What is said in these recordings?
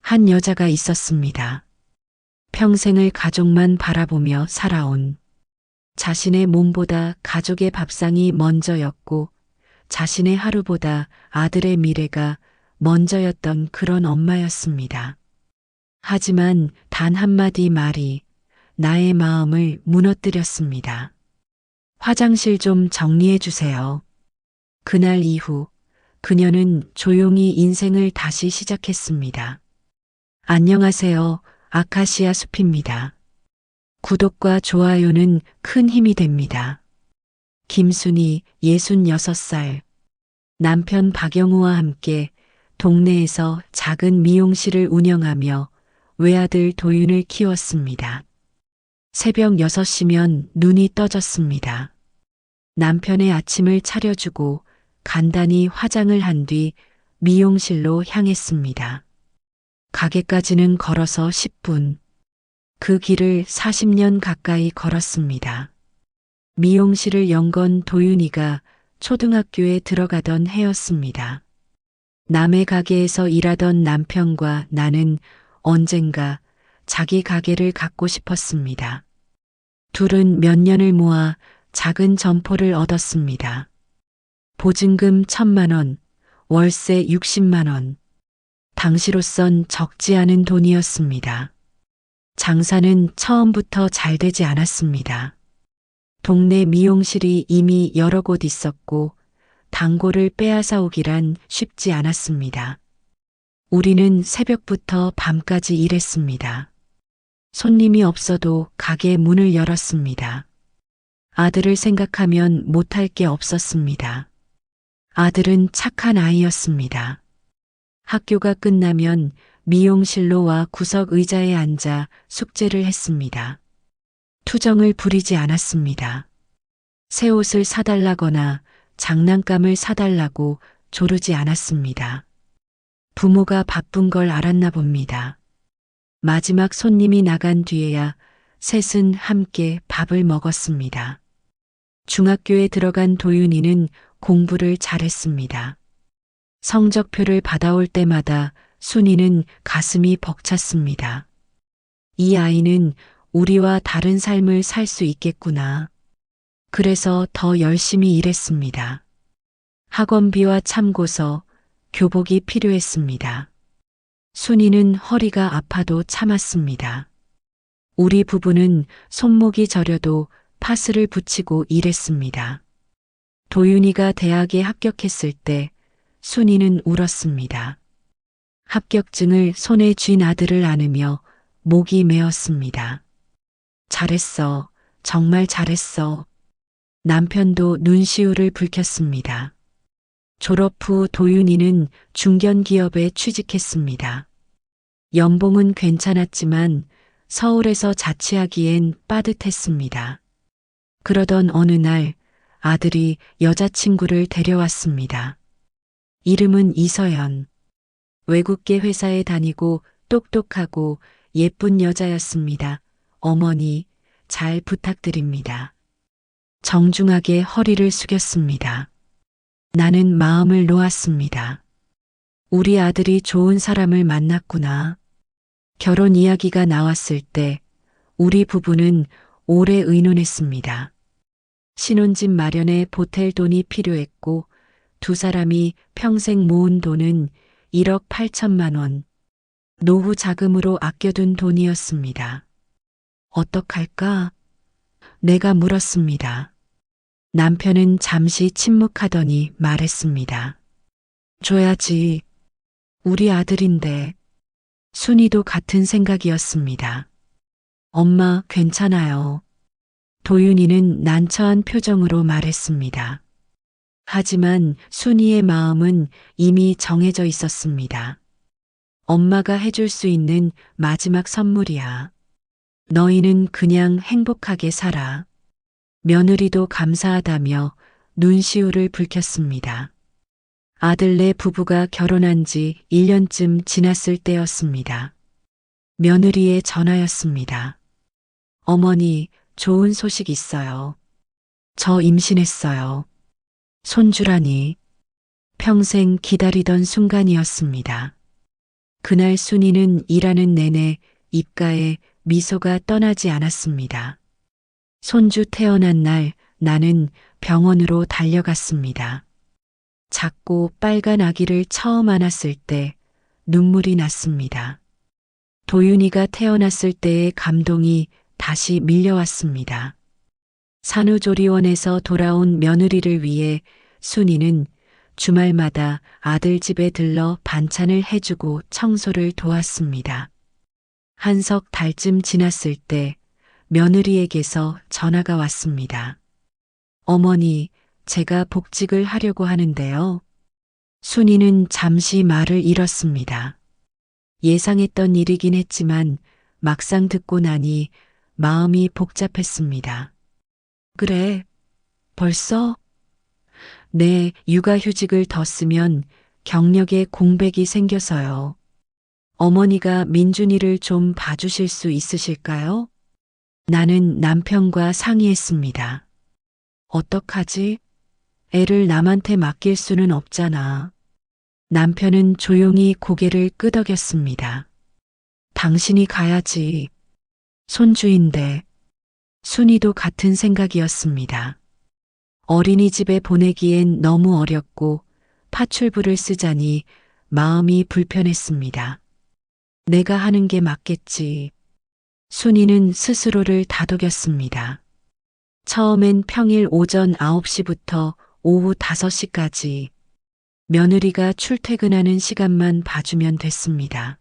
한 여자가 있었습니다. 평생을 가족만 바라보며 살아온, 자신의 몸보다 가족의 밥상이 먼저였고 자신의 하루보다 아들의 미래가 먼저였던 그런 엄마였습니다. 하지만 단 한마디 말이 나의 마음을 무너뜨렸습니다. 화장실 좀 정리해 주세요. 그날 이후 그녀는 조용히 인생을 다시 시작했습니다. 안녕하세요. 아카시아 숲입니다. 구독과 좋아요는 큰 힘이 됩니다. 김순희 66살. 남편 박영우와 함께 동네에서 작은 미용실을 운영하며 외아들 도윤을 키웠습니다. 새벽 6시면 눈이 떠졌습니다. 남편의 아침을 차려주고 간단히 화장을 한 뒤 미용실로 향했습니다. 가게까지는 걸어서 10분. 그 길을 40년 가까이 걸었습니다. 미용실을 연 건 도윤이가 초등학교에 들어가던 해였습니다. 남의 가게에서 일하던 남편과 나는 언젠가 자기 가게를 갖고 싶었습니다. 둘은 몇 년을 모아 작은 점포를 얻었습니다. 보증금 1,000만 원, 월세 60만 원. 당시로선 적지 않은 돈이었습니다. 장사는 처음부터 잘 되지 않았습니다. 동네 미용실이 이미 여러 곳 있었고 단골을 빼앗아 오기란 쉽지 않았습니다. 우리는 새벽부터 밤까지 일했습니다. 손님이 없어도 가게 문을 열었습니다. 아들을 생각하면 못할 게 없었습니다. 아들은 착한 아이였습니다. 학교가 끝나면 미용실로 와 구석 의자에 앉아 숙제를 했습니다. 투정을 부리지 않았습니다. 새 옷을 사달라거나 장난감을 사달라고 조르지 않았습니다. 부모가 바쁜 걸 알았나 봅니다. 마지막 손님이 나간 뒤에야 셋은 함께 밥을 먹었습니다. 중학교에 들어간 도윤이는 공부를 잘했습니다. 성적표를 받아올 때마다 순이는 가슴이 벅찼습니다. 이 아이는 우리와 다른 삶을 살 수 있겠구나. 그래서 더 열심히 일했습니다. 학원비와 참고서, 교복이 필요했습니다. 순이는 허리가 아파도 참았습니다. 우리 부부는 손목이 저려도 파스를 붙이고 일했습니다. 도윤이가 대학에 합격했을 때 순이는 울었습니다. 합격증을 손에 쥔 아들을 안으며 목이 메었습니다. 잘했어. 정말 잘했어. 남편도 눈시울을 붉혔습니다. 졸업 후 도윤이는 중견기업에 취직했습니다. 연봉은 괜찮았지만 서울에서 자취하기엔 빠듯했습니다. 그러던 어느 날 아들이 여자친구를 데려왔습니다. 이름은 이서연. 외국계 회사에 다니고 똑똑하고 예쁜 여자였습니다. 어머니, 잘 부탁드립니다. 정중하게 허리를 숙였습니다. 나는 마음을 놓았습니다. 우리 아들이 좋은 사람을 만났구나. 결혼 이야기가 나왔을 때 우리 부부는 오래 의논했습니다. 신혼집 마련에 보탤 돈이 필요했고 두 사람이 평생 모은 돈은 1억 8천만 원. 노후 자금으로 아껴둔 돈이었습니다. 어떡할까? 내가 물었습니다. 남편은 잠시 침묵하더니 말했습니다. 줘야지. 우리 아들인데. 순이도 같은 생각이었습니다. 엄마, 괜찮아요. 도윤이는 난처한 표정으로 말했습니다. 하지만 순이의 마음은 이미 정해져 있었습니다. 엄마가 해줄 수 있는 마지막 선물이야. 너희는 그냥 행복하게 살아. 며느리도 감사하다며 눈시울을 붉혔습니다. 아들네 부부가 결혼한 지 1년쯤 지났을 때였습니다. 며느리의 전화였습니다. 어머니, 좋은 소식 있어요. 저 임신했어요. 손주라니. 평생 기다리던 순간이었습니다. 그날 순이는 일하는 내내 입가에 미소가 떠나지 않았습니다. 손주 태어난 날 나는 병원으로 달려갔습니다. 작고 빨간 아기를 처음 안았을 때 눈물이 났습니다. 도윤이가 태어났을 때의 감동이 다시 밀려왔습니다. 산후조리원에서 돌아온 며느리를 위해 순이는 주말마다 아들 집에 들러 반찬을 해주고 청소를 도왔습니다. 한 석 달쯤 지났을 때 며느리에게서 전화가 왔습니다. 어머니, 제가 복직을 하려고 하는데요. 순이는 잠시 말을 잃었습니다. 예상했던 일이긴 했지만 막상 듣고 나니 마음이 복잡했습니다. 그래, 벌써? 네, 육아휴직을 더 쓰면 경력에 공백이 생겨서요. 어머니가 민준이를 좀 봐주실 수 있으실까요? 나는 남편과 상의했습니다. 어떡하지? 애를 남한테 맡길 수는 없잖아. 남편은 조용히 고개를 끄덕였습니다. 당신이 가야지. 손주인데. 순이도 같은 생각이었습니다. 어린이집에 보내기엔 너무 어렸고 파출부를 쓰자니 마음이 불편했습니다. 내가 하는 게 맞겠지. 순이는 스스로를 다독였습니다. 처음엔 평일 오전 9시부터 오후 5시까지 며느리가 출퇴근하는 시간만 봐주면 됐습니다.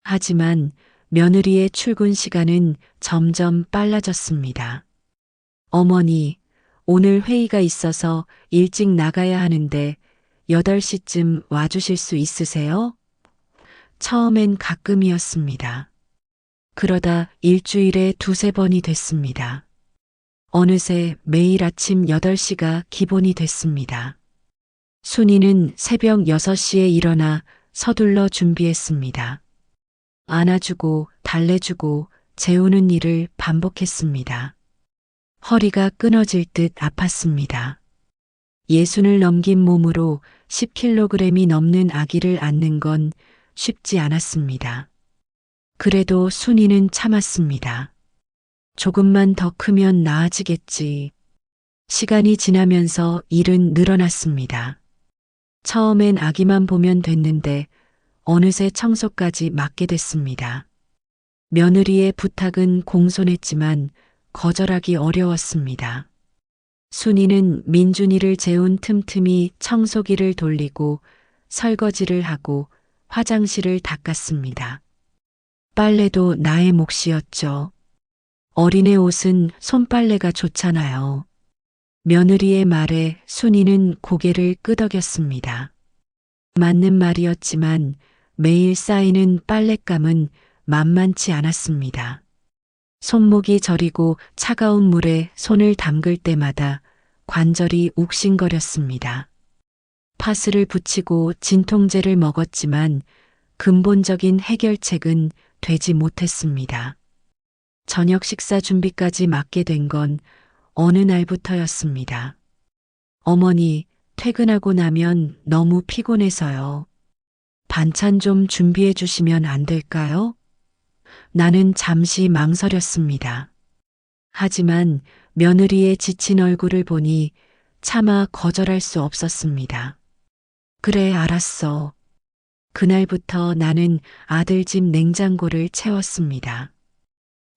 하지만 며느리의 출근 시간은 점점 빨라졌습니다. 어머니, 오늘 회의가 있어서 일찍 나가야 하는데 8시쯤 와주실 수 있으세요? 처음엔 가끔이었습니다. 그러다 일주일에 2~3번이 됐습니다. 어느새 매일 아침 8시가 기본이 됐습니다. 순이는 새벽 6시에 일어나 서둘러 준비했습니다. 안아주고 달래주고 재우는 일을 반복했습니다. 허리가 끊어질 듯 아팠습니다. 60을 넘긴 몸으로 10kg이 넘는 아기를 안는 건 쉽지 않았습니다. 그래도 순이는 참았습니다. 조금만 더 크면 나아지겠지. 시간이 지나면서 일은 늘어났습니다. 처음엔 아기만 보면 됐는데 어느새 청소까지 맡게 됐습니다. 며느리의 부탁은 공손했지만 거절하기 어려웠습니다. 순이는 민준이를 재운 틈틈이 청소기를 돌리고 설거지를 하고 화장실을 닦았습니다. 빨래도 나의 몫이었죠. 어린애 옷은 손빨래가 좋잖아요. 며느리의 말에 순이는 고개를 끄덕였습니다. 맞는 말이었지만 매일 쌓이는 빨랫감은 만만치 않았습니다. 손목이 저리고 차가운 물에 손을 담글 때마다 관절이 욱신거렸습니다. 파스를 붙이고 진통제를 먹었지만 근본적인 해결책은 되지 못했습니다. 저녁 식사 준비까지 맡게 된 건 어느 날부터였습니다. 어머니, 퇴근하고 나면 너무 피곤해서요. 반찬 좀 준비해 주시면 안 될까요? 나는 잠시 망설였습니다. 하지만 며느리의 지친 얼굴을 보니 차마 거절할 수 없었습니다. 그래, 알았어. 그날부터 나는 아들 집 냉장고를 채웠습니다.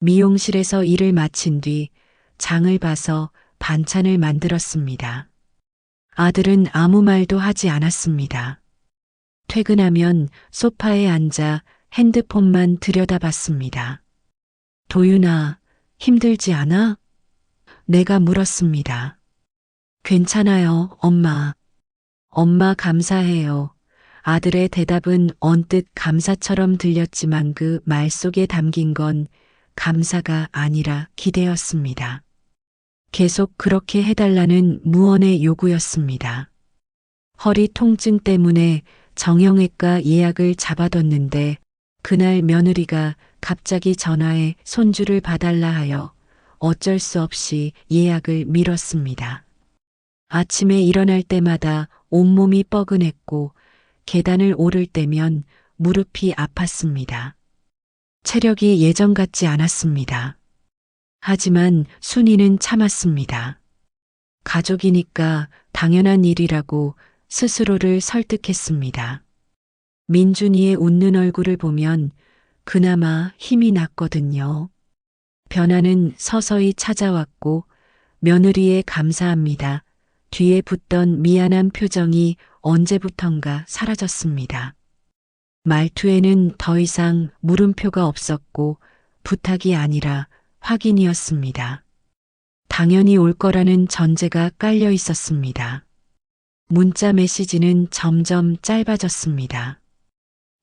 미용실에서 일을 마친 뒤 장을 봐서 반찬을 만들었습니다. 아들은 아무 말도 하지 않았습니다. 퇴근하면 소파에 앉아 핸드폰만 들여다봤습니다. 도윤아, 힘들지 않아? 내가 물었습니다. 괜찮아요, 엄마. 엄마 감사해요. 아들의 대답은 언뜻 감사처럼 들렸지만 그 말 속에 담긴 건 감사가 아니라 기대였습니다. 계속 그렇게 해달라는 무언의 요구였습니다. 허리 통증 때문에 정형외과 예약을 잡아뒀는데 그날 며느리가 갑자기 전화해 손주를 봐달라 하여 어쩔 수 없이 예약을 미뤘습니다. 아침에 일어날 때마다 온몸이 뻐근했고 계단을 오를 때면 무릎이 아팠습니다. 체력이 예전 같지 않았습니다. 하지만 순이는 참았습니다. 가족이니까 당연한 일이라고 스스로를 설득했습니다. 민준이의 웃는 얼굴을 보면 그나마 힘이 났거든요. 변화는 서서히 찾아왔고 며느리의 감사합니다. 뒤에 붙던 미안한 표정이 언제부턴가 사라졌습니다. 말투에는 더 이상 물음표가 없었고 부탁이 아니라 확인이었습니다. 당연히 올 거라는 전제가 깔려 있었습니다. 문자 메시지는 점점 짧아졌습니다.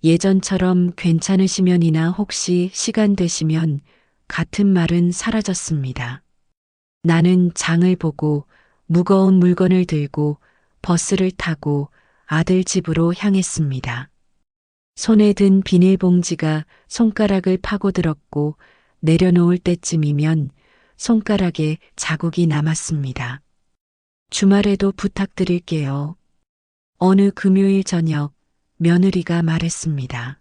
예전처럼 괜찮으시면이나 혹시 시간 되시면 같은 말은 사라졌습니다. 나는 장을 보고 무거운 물건을 들고 버스를 타고 아들 집으로 향했습니다. 손에 든 비닐봉지가 손가락을 파고들었고 내려놓을 때쯤이면 손가락에 자국이 남았습니다. 주말에도 부탁드릴게요. 어느 금요일 저녁 며느리가 말했습니다.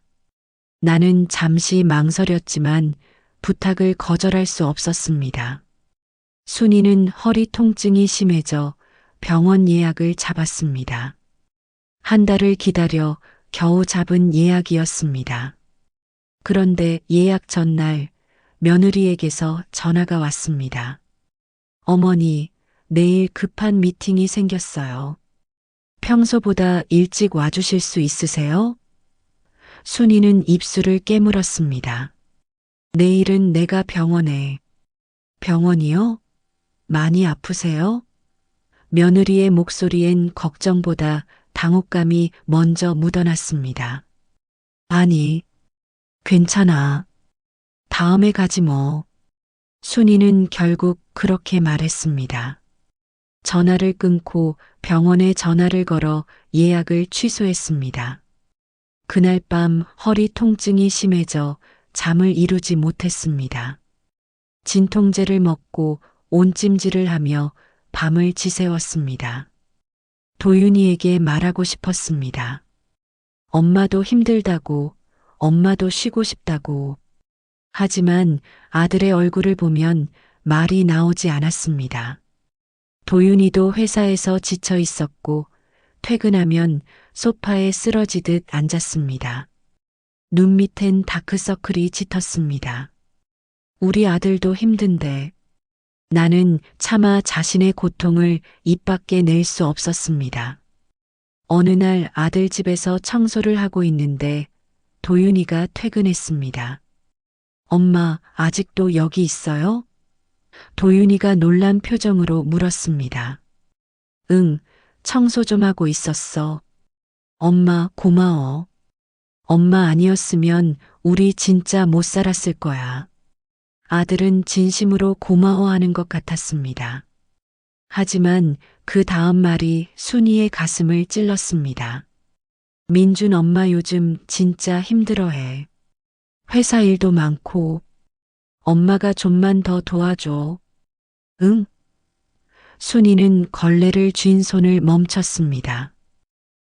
나는 잠시 망설였지만 부탁을 거절할 수 없었습니다. 순이는 허리 통증이 심해져 병원 예약을 잡았습니다. 한 달을 기다려 겨우 잡은 예약이었습니다. 그런데 예약 전날 며느리에게서 전화가 왔습니다. 어머니, 내일 급한 미팅이 생겼어요. 평소보다 일찍 와주실 수 있으세요? 순이는 입술을 깨물었습니다. 내일은 내가 병원에. 병원이요? 많이 아프세요? 며느리의 목소리엔 걱정보다 당혹감이 먼저 묻어났습니다. 아니, 괜찮아. 다음에 가지 뭐. 순이는 결국 그렇게 말했습니다. 전화를 끊고 병원에 전화를 걸어 예약을 취소했습니다. 그날 밤 허리 통증이 심해져 잠을 이루지 못했습니다. 진통제를 먹고 온찜질을 하며 밤을 지새웠습니다. 도윤이에게 말하고 싶었습니다. 엄마도 힘들다고, 엄마도 쉬고 싶다고. 하지만 아들의 얼굴을 보면 말이 나오지 않았습니다. 도윤이도 회사에서 지쳐 있었고 퇴근하면 소파에 쓰러지듯 앉았습니다. 눈 밑엔 다크서클이 짙었습니다. 우리 아들도 힘든데 나는 차마 자신의 고통을 입 밖에 낼 수 없었습니다. 어느 날 아들 집에서 청소를 하고 있는데 도윤이가 퇴근했습니다. 엄마, 아직도 여기 있어요? 도윤이가 놀란 표정으로 물었습니다. 응, 청소 좀 하고 있었어. 엄마, 고마워. 엄마 아니었으면 우리 진짜 못 살았을 거야. 아들은 진심으로 고마워하는 것 같았습니다. 하지만 그 다음 말이 순이의 가슴을 찔렀습니다. 민준 엄마 요즘 진짜 힘들어해. 회사 일도 많고 엄마가 좀만 더 도와줘. 응? 순이는 걸레를 쥔 손을 멈췄습니다.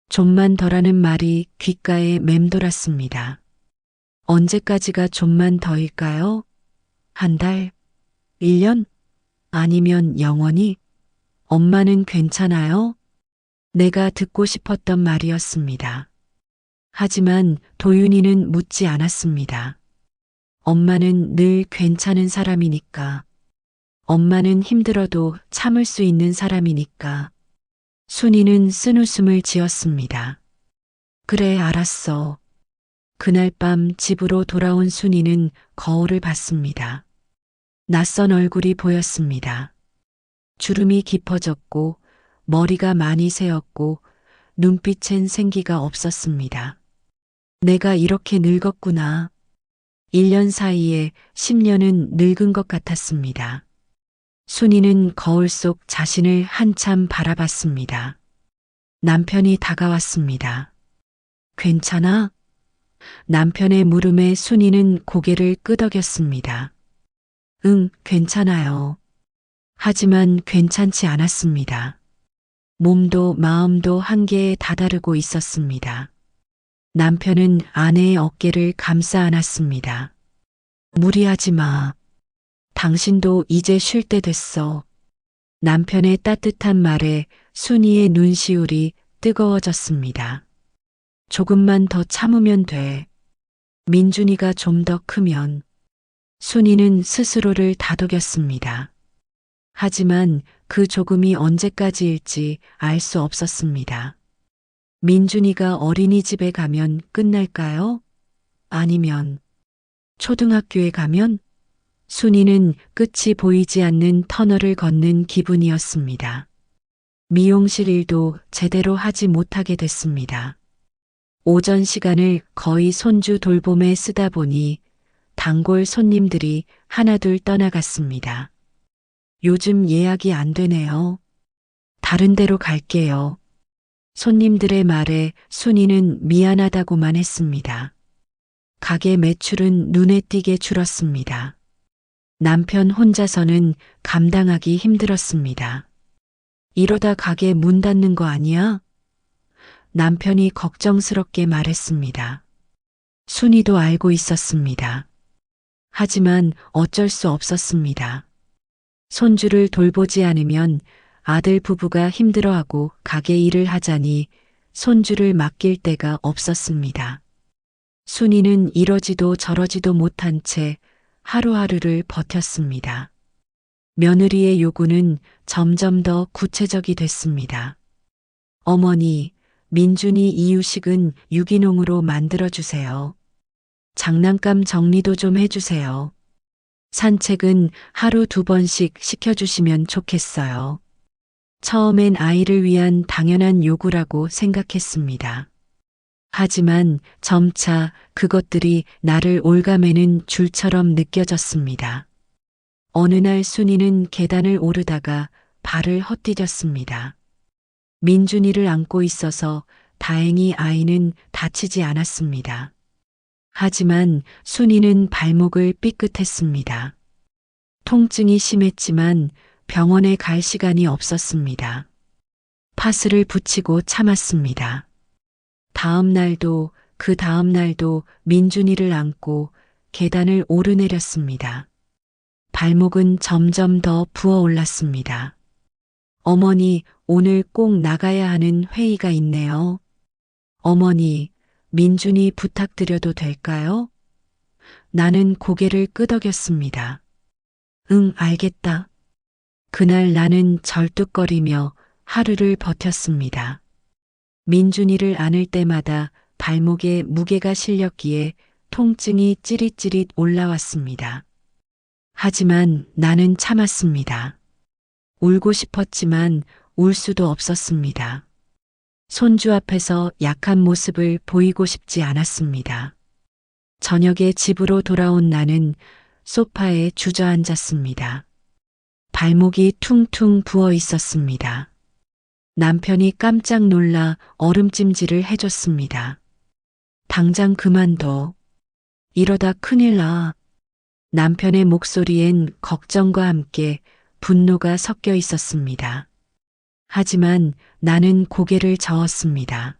좀만 더라는 말이 귓가에 맴돌았습니다. 언제까지가 좀만 더일까요? 한 달? 1년? 아니면 영원히? 엄마는 괜찮아요? 내가 듣고 싶었던 말이었습니다. 하지만 도윤이는 묻지 않았습니다. 엄마는 늘 괜찮은 사람이니까. 엄마는 힘들어도 참을 수 있는 사람이니까. 순이는 쓴웃음을 지었습니다. 그래, 알았어. 그날 밤 집으로 돌아온 순이는 거울을 봤습니다. 낯선 얼굴이 보였습니다. 주름이 깊어졌고 머리가 많이 새었고 눈빛엔 생기가 없었습니다. 내가 이렇게 늙었구나. 1년 사이에 10년은 늙은 것 같았습니다. 순이는 거울 속 자신을 한참 바라봤습니다. 남편이 다가왔습니다. 괜찮아? 남편의 물음에 순이는 고개를 끄덕였습니다. 응, 괜찮아요. 하지만 괜찮지 않았습니다. 몸도 마음도 한계에 다다르고 있었습니다. 남편은 아내의 어깨를 감싸 안았습니다. 무리하지 마. 당신도 이제 쉴 때 됐어. 남편의 따뜻한 말에 순이의 눈시울이 뜨거워졌습니다. 조금만 더 참으면 돼. 민준이가 좀 더 크면. 순이는 스스로를 다독였습니다. 하지만 그 조금이 언제까지일지 알 수 없었습니다. 민준이가 어린이집에 가면 끝날까요? 아니면 초등학교에 가면? 순이는 끝이 보이지 않는 터널을 걷는 기분이었습니다. 미용실 일도 제대로 하지 못하게 됐습니다. 오전 시간을 거의 손주 돌봄에 쓰다 보니 단골 손님들이 하나둘 떠나갔습니다. 요즘 예약이 안 되네요. 다른 데로 갈게요. 손님들의 말에 순이는 미안하다고만 했습니다. 가게 매출은 눈에 띄게 줄었습니다. 남편 혼자서는 감당하기 힘들었습니다. 이러다 가게 문 닫는 거 아니야? 남편이 걱정스럽게 말했습니다. 순이도 알고 있었습니다. 하지만 어쩔 수 없었습니다. 손주를 돌보지 않으면 아들 부부가 힘들어하고 가게 일을 하자니 손주를 맡길 데가 없었습니다. 순이는 이러지도 저러지도 못한 채 하루하루를 버텼습니다. 며느리의 요구는 점점 더 구체적이 됐습니다. 어머니, 민준이 이유식은 유기농으로 만들어주세요. 장난감 정리도 좀 해주세요. 산책은 하루 2번씩 시켜주시면 좋겠어요. 처음엔 아이를 위한 당연한 요구라고 생각했습니다. 하지만 점차 그것들이 나를 올가매는 줄처럼 느껴졌습니다. 어느 날 순이는 계단을 오르다가 발을 헛디뎠습니다. 민준이를 안고 있어서 다행히 아이는 다치지 않았습니다. 하지만 순이는 발목을 삐끗했습니다. 통증이 심했지만 병원에 갈 시간이 없었습니다. 파스를 붙이고 참았습니다. 다음 날도 그 다음 날도 민준이를 안고 계단을 오르내렸습니다. 발목은 점점 더 부어올랐습니다. 어머니, 오늘 꼭 나가야 하는 회의가 있네요. 어머니, 민준이 부탁드려도 될까요? 나는 고개를 끄덕였습니다. 응, 알겠다. 그날 나는 절뚝거리며 하루를 버텼습니다. 민준이를 안을 때마다 발목에 무게가 실렸기에 통증이 찌릿찌릿 올라왔습니다. 하지만 나는 참았습니다. 울고 싶었지만 울 수도 없었습니다. 손주 앞에서 약한 모습을 보이고 싶지 않았습니다. 저녁에 집으로 돌아온 나는 소파에 주저앉았습니다. 발목이 퉁퉁 부어 있었습니다. 남편이 깜짝 놀라 얼음찜질을 해줬습니다. 당장 그만둬. 이러다 큰일 나. 남편의 목소리엔 걱정과 함께 분노가 섞여 있었습니다. 하지만 나는 고개를 저었습니다.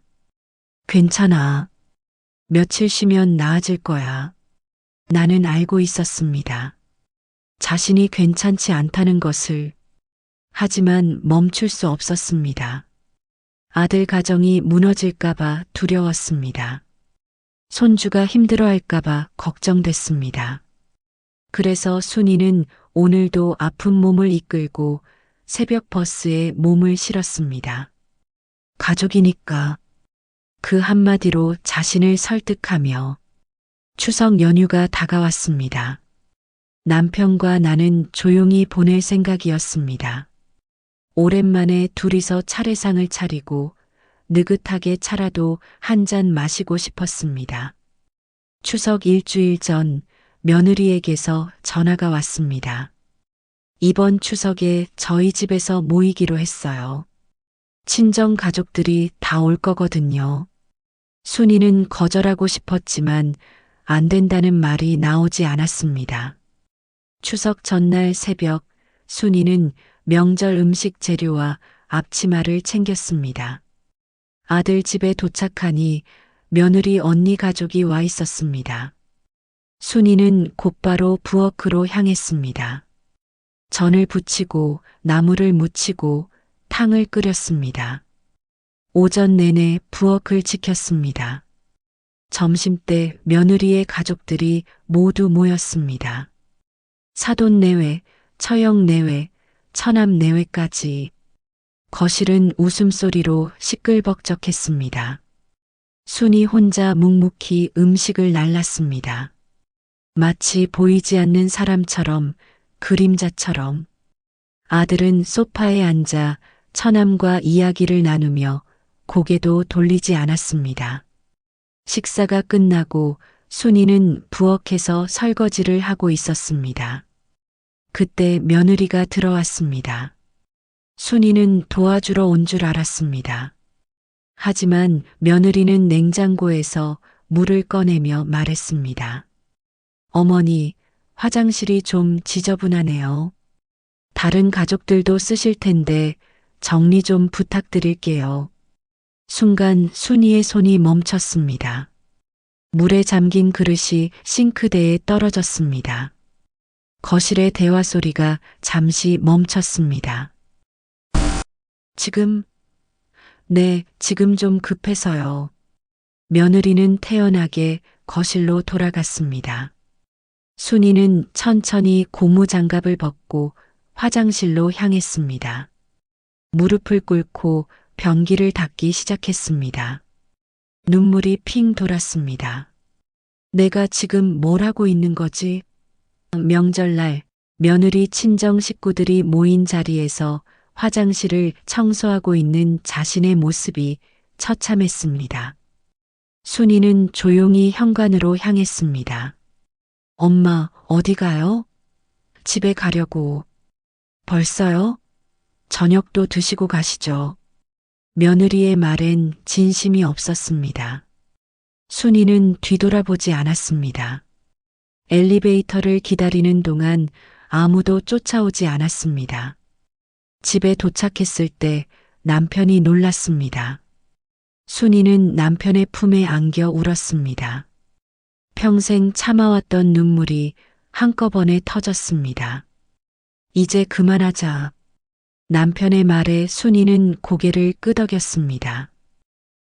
괜찮아. 며칠 쉬면 나아질 거야. 나는 알고 있었습니다. 자신이 괜찮지 않다는 것을. 하지만 멈출 수 없었습니다. 아들 가정이 무너질까봐 두려웠습니다. 손주가 힘들어할까봐 걱정됐습니다. 그래서 순이는 오늘도 아픈 몸을 이끌고 새벽 버스에 몸을 실었습니다. 가족이니까. 그 한마디로 자신을 설득하며 추석 연휴가 다가왔습니다. 남편과 나는 조용히 보낼 생각이었습니다. 오랜만에 둘이서 차례상을 차리고 느긋하게 차라도 한 잔 마시고 싶었습니다. 추석 일주일 전 며느리에게서 전화가 왔습니다. 이번 추석에 저희 집에서 모이기로 했어요. 친정 가족들이 다 올 거거든요. 순이는 거절하고 싶었지만 안 된다는 말이 나오지 않았습니다. 추석 전날 새벽 순이는 명절 음식 재료와 앞치마를 챙겼습니다. 아들 집에 도착하니 며느리 언니 가족이 와 있었습니다. 순이는 곧바로 부엌으로 향했습니다. 전을 부치고 나물을 무치고 탕을 끓였습니다. 오전 내내 부엌을 지켰습니다. 점심때 며느리의 가족들이 모두 모였습니다. 사돈 내외, 처형 내외, 처남 내외까지. 거실은 웃음소리로 시끌벅적했습니다. 순이 혼자 묵묵히 음식을 날랐습니다. 마치 보이지 않는 사람처럼, 그림자처럼. 아들은 소파에 앉아 처남과 이야기를 나누며 고개도 돌리지 않았습니다. 식사가 끝나고 순이는 부엌에서 설거지를 하고 있었습니다. 그때 며느리가 들어왔습니다. 순이는 도와주러 온 줄 알았습니다. 하지만 며느리는 냉장고에서 물을 꺼내며 말했습니다. 어머니, 화장실이 좀 지저분하네요. 다른 가족들도 쓰실 텐데 정리 좀 부탁드릴게요. 순간 순이의 손이 멈췄습니다. 물에 잠긴 그릇이 싱크대에 떨어졌습니다. 거실의 대화 소리가 잠시 멈췄습니다. 네, 지금 좀 급해서요. 며느리는 태연하게 거실로 돌아갔습니다. 순이는 천천히 고무장갑을 벗고 화장실로 향했습니다. 무릎을 꿇고 변기를 닦기 시작했습니다. 눈물이 핑 돌았습니다. 내가 지금 뭘 하고 있는 거지? 명절날 며느리 친정 식구들이 모인 자리에서 화장실을 청소하고 있는 자신의 모습이 처참했습니다. 순이는 조용히 현관으로 향했습니다. 엄마, 어디 가요? 집에 가려고. 벌써요? 저녁도 드시고 가시죠. 며느리의 말엔 진심이 없었습니다. 순이는 뒤돌아보지 않았습니다. 엘리베이터를 기다리는 동안 아무도 쫓아오지 않았습니다. 집에 도착했을 때 남편이 놀랐습니다. 순이는 남편의 품에 안겨 울었습니다. 평생 참아왔던 눈물이 한꺼번에 터졌습니다. 이제 그만하자. 남편의 말에 순이는 고개를 끄덕였습니다.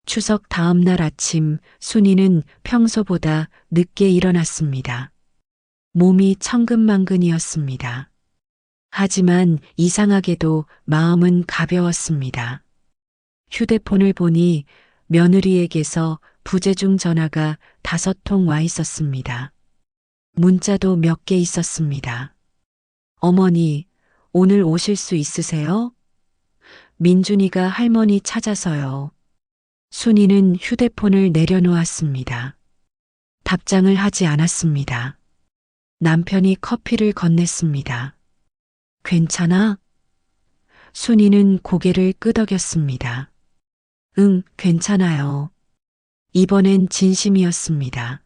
추석 다음 날 아침 순이는 평소보다 늦게 일어났습니다. 몸이 천근만근이었습니다. 하지만 이상하게도 마음은 가벼웠습니다. 휴대폰을 보니 며느리에게서 부재중 전화가 5통 와 있었습니다. 문자도 몇 개 있었습니다. 어머니, 오늘 오실 수 있으세요? 민준이가 할머니 찾아서요. 순이는 휴대폰을 내려놓았습니다. 답장을 하지 않았습니다. 남편이 커피를 건넸습니다. 괜찮아? 순이는 고개를 끄덕였습니다. 응, 괜찮아요. 이번엔 진심이었습니다.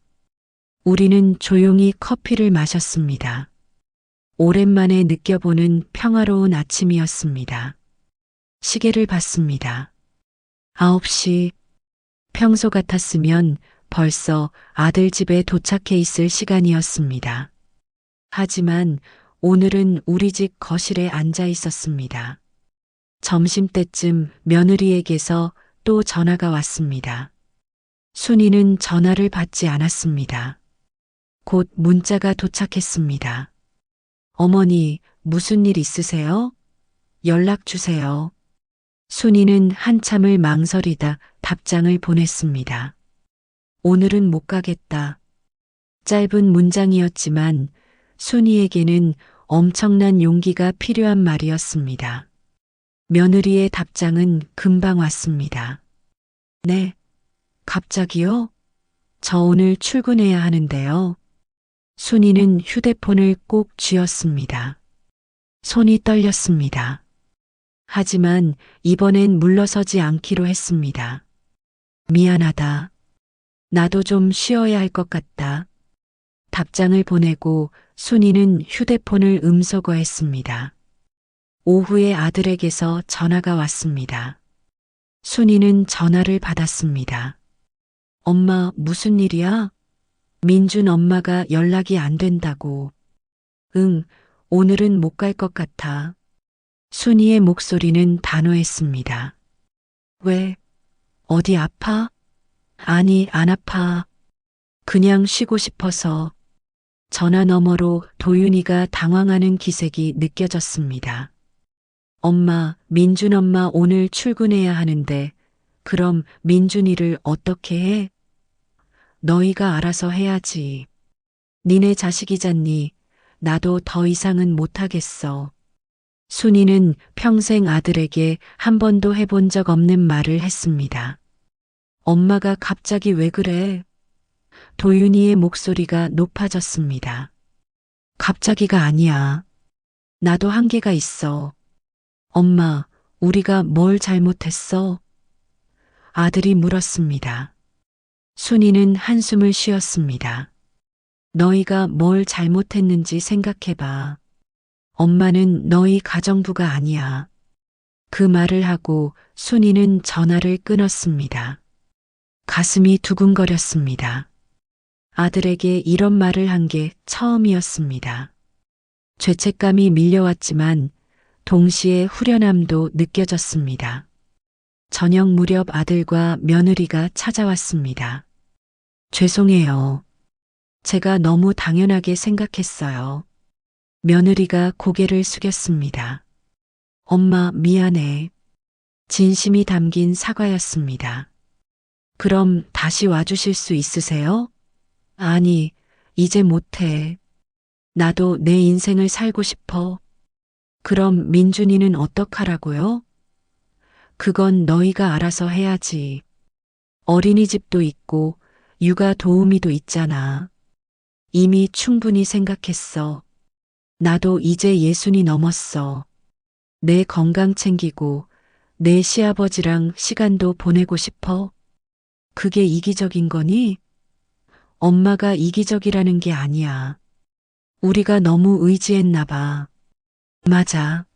우리는 조용히 커피를 마셨습니다. 오랜만에 느껴보는 평화로운 아침이었습니다. 시계를 봤습니다. 9시. 평소 같았으면 벌써 아들 집에 도착해 있을 시간이었습니다. 하지만 오늘은 우리 집 거실에 앉아 있었습니다. 점심때쯤 며느리에게서 또 전화가 왔습니다. 순이는 전화를 받지 않았습니다. 곧 문자가 도착했습니다. 어머니, 무슨 일 있으세요? 연락 주세요. 순이는 한참을 망설이다 답장을 보냈습니다. 오늘은 못 가겠다. 짧은 문장이었지만 순이에게는 엄청난 용기가 필요한 말이었습니다. 며느리의 답장은 금방 왔습니다. 네, 갑자기요? 저 오늘 출근해야 하는데요. 순이는 휴대폰을 꼭 쥐었습니다. 손이 떨렸습니다. 하지만 이번엔 물러서지 않기로 했습니다. 미안하다. 나도 좀 쉬어야 할 것 같다. 답장을 보내고 순이는 휴대폰을 음소거했습니다. 오후에 아들에게서 전화가 왔습니다. 순이는 전화를 받았습니다. 엄마, 무슨 일이야? 민준 엄마가 연락이 안 된다고. 응, 오늘은 못 갈 것 같아. 순이의 목소리는 단호했습니다. 왜? 어디 아파? 아니, 안 아파. 그냥 쉬고 싶어서. 전화 너머로 도윤이가 당황하는 기색이 느껴졌습니다. 엄마, 민준 엄마 오늘 출근해야 하는데, 그럼 민준이를 어떻게 해? 너희가 알아서 해야지. 니네 자식이잖니. 나도 더 이상은 못하겠어. 순이는 평생 아들에게 한 번도 해본 적 없는 말을 했습니다. 엄마가 갑자기 왜 그래? 도윤이의 목소리가 높아졌습니다. 갑자기가 아니야. 나도 한계가 있어. 엄마, 우리가 뭘 잘못했어? 아들이 물었습니다. 순이는 한숨을 쉬었습니다. 너희가 뭘 잘못했는지 생각해봐. 엄마는 너희 가정부가 아니야. 그 말을 하고 순이는 전화를 끊었습니다. 가슴이 두근거렸습니다. 아들에게 이런 말을 한 게 처음이었습니다. 죄책감이 밀려왔지만 동시에 후련함도 느껴졌습니다. 저녁 무렵 아들과 며느리가 찾아왔습니다. 죄송해요. 제가 너무 당연하게 생각했어요. 며느리가 고개를 숙였습니다. 엄마, 미안해. 진심이 담긴 사과였습니다. 그럼 다시 와주실 수 있으세요? 아니, 이제 못해. 나도 내 인생을 살고 싶어. 그럼 민준이는 어떡하라고요? 그건 너희가 알아서 해야지. 어린이집도 있고 육아 도우미도 있잖아. 이미 충분히 생각했어. 나도 이제 60이 넘었어. 내 건강 챙기고 내 시아버지랑 시간도 보내고 싶어. 그게 이기적인 거니? 엄마가 이기적이라는 게 아니야. 우리가 너무 의지했나 봐. 맞아.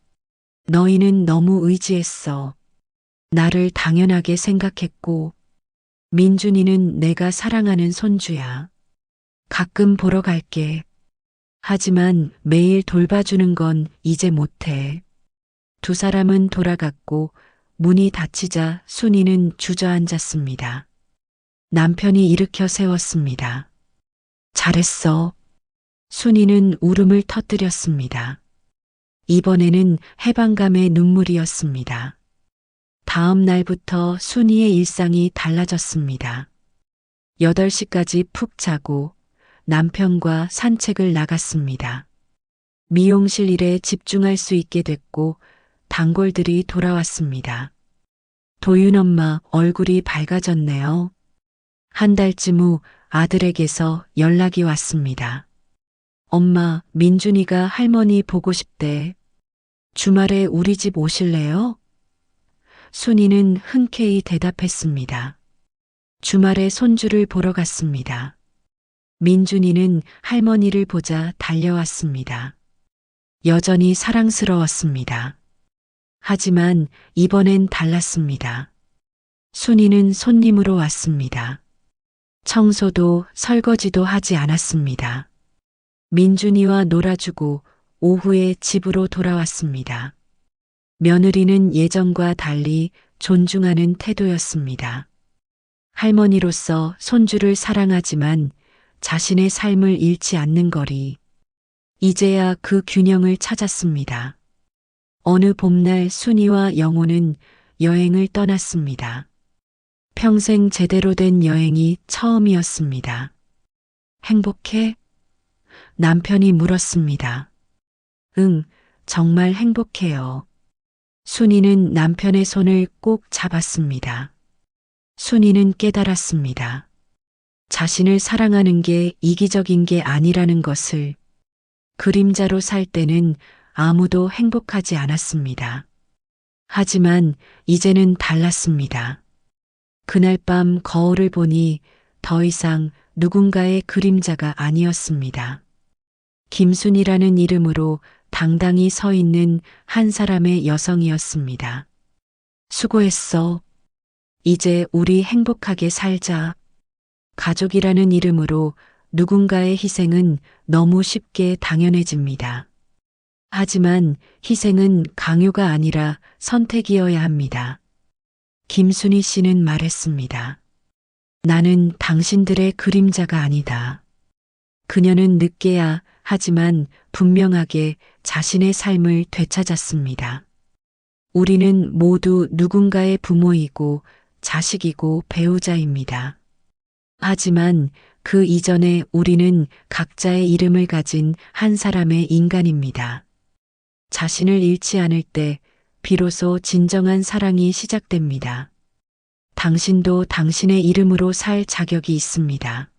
너희는 너무 의지했어. 나를 당연하게 생각했고, 민준이는 내가 사랑하는 손주야. 가끔 보러 갈게. 하지만 매일 돌봐주는 건 이제 못해. 두 사람은 돌아갔고 문이 닫히자 순이는 주저앉았습니다. 남편이 일으켜 세웠습니다. 잘했어. 순이는 울음을 터뜨렸습니다. 이번에는 해방감의 눈물이었습니다. 다음 날부터 순이의 일상이 달라졌습니다. 8시까지 푹 자고 남편과 산책을 나갔습니다. 미용실 일에 집중할 수 있게 됐고 단골들이 돌아왔습니다. 도윤 엄마 얼굴이 밝아졌네요. 한 달쯤 후 아들에게서 연락이 왔습니다. 엄마, 민준이가 할머니 보고 싶대. 주말에 우리 집 오실래요? 순이는 흔쾌히 대답했습니다. 주말에 손주를 보러 갔습니다. 민준이는 할머니를 보자 달려왔습니다. 여전히 사랑스러웠습니다. 하지만 이번엔 달랐습니다. 순이는 손님으로 왔습니다. 청소도 설거지도 하지 않았습니다. 민준이와 놀아주고 오후에 집으로 돌아왔습니다. 며느리는 예전과 달리 존중하는 태도였습니다. 할머니로서 손주를 사랑하지만 자신의 삶을 잃지 않는 거리. 이제야 그 균형을 찾았습니다. 어느 봄날 순이와 영호는 여행을 떠났습니다. 평생 제대로 된 여행이 처음이었습니다. 행복해? 남편이 물었습니다. 응, 정말 행복해요. 순이는 남편의 손을 꼭 잡았습니다. 순이는 깨달았습니다. 자신을 사랑하는 게 이기적인 게 아니라는 것을. 그림자로 살 때는 아무도 행복하지 않았습니다. 하지만 이제는 달랐습니다. 그날 밤 거울을 보니 더 이상 누군가의 그림자가 아니었습니다. 김순이라는 이름으로 당당히 서 있는 한 사람의 여성이었습니다. 수고했어. 이제 우리 행복하게 살자. 가족이라는 이름으로 누군가의 희생은 너무 쉽게 당연해집니다. 하지만 희생은 강요가 아니라 선택이어야 합니다. 김순희 씨는 말했습니다. 나는 당신들의 그림자가 아니다. 그녀는 늦게야 하지만 분명하게 자신의 삶을 되찾았습니다. 우리는 모두 누군가의 부모이고 자식이고 배우자입니다. 하지만 그 이전에 우리는 각자의 이름을 가진 한 사람의 인간입니다. 자신을 잃지 않을 때 비로소 진정한 사랑이 시작됩니다. 당신도 당신의 이름으로 살 자격이 있습니다.